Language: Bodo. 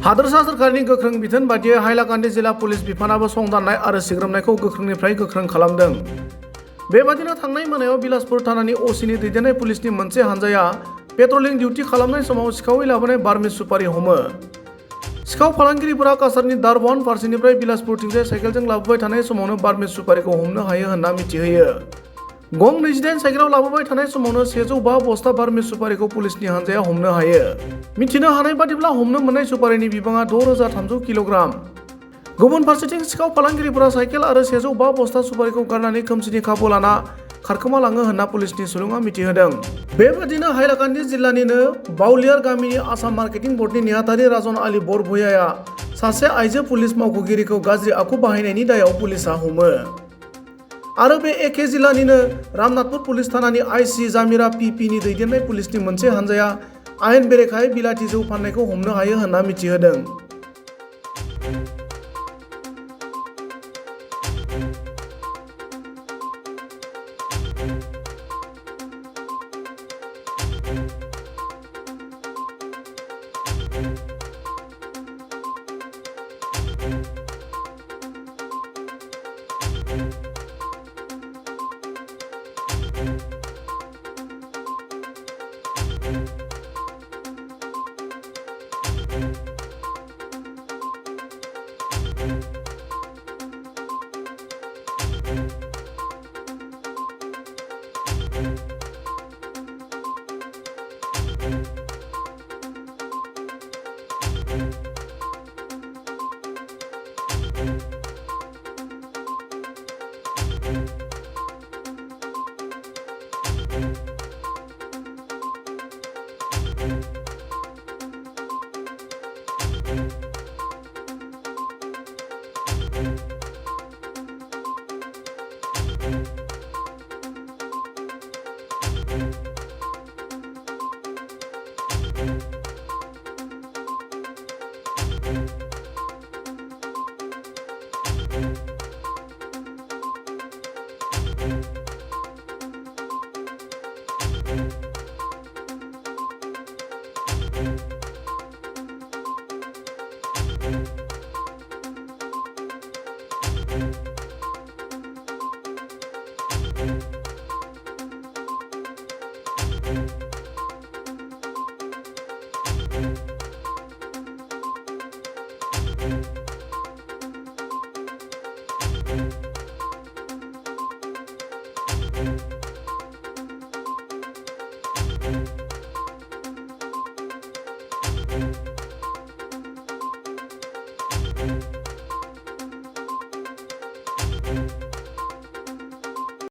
हादोरसा सोरखारनि गोख्रों बिथोन बादियै हाइलाकान्दि जिल्ला पुलिस बिफानाबो संदाननाय आरो सिग्रोमनायखौ गोख्रोंनिफ्राय गोख्रों खालामदों। बेबादिनो थांनाय मोनायाव बिलासपुर थानानि असिनि दैदेननाय पुलिसनि मोनसे हानजाया पेट्रलिं डिउटि खालामनाय समाव सिखावै लाबोनाय बारमिस सुपारि हमो। सिखाव फालांगिरिफोरा काछारनि दारबन फारसेनिफ्राय बिलासपुरथिंजाय साइकेलजों लाबोबाय थानाय समावनो बारमिस सुपारिखौ हमनो हायो होनना मिथिहोयो। गं 28 साइकेलाव लाबोबाय थानाय समावनो 105 बस्ता बारमिस सुपारिखौ पुलिसनि हानजाया हमनो हायो। मिथिनो हानाय बादिब्ला हमनो मोननाय सुपारिनि बिबाङा 6300 किल'ग्राम। गुबुन फारसेथिं सिखाव फालांगिरिफोरा साइकेल आरो 105 बस्ता सुपारिखौ गारनानै खोमसिनि खाबु लाना खारखोमालाङो होनना पुलिसनि सुलुङा मिथिहोदों। बेबादिनो हाइलाकान्दि जिल्लानिनो बावलियार गामिनि आसाम मार्केटिं बर्डनि नेहाथारि राजन आली बरभयाया सासे आइजो पुलिस मावख'गिरिखौ गाज्रि आखु बाहायनायनि दायाव पुलिसआ हमो। आरो बे एखे जिल्लानिनो रामनाथपुर पुलिस थानानि आइसि जामिरा पिपिनि दैदेननाय पुलिसनि मोनसे हानजाया आयेन बेरेखायै बिलाथि जौ फाननायखौ हमनो हायो होनना मिथिहोदों।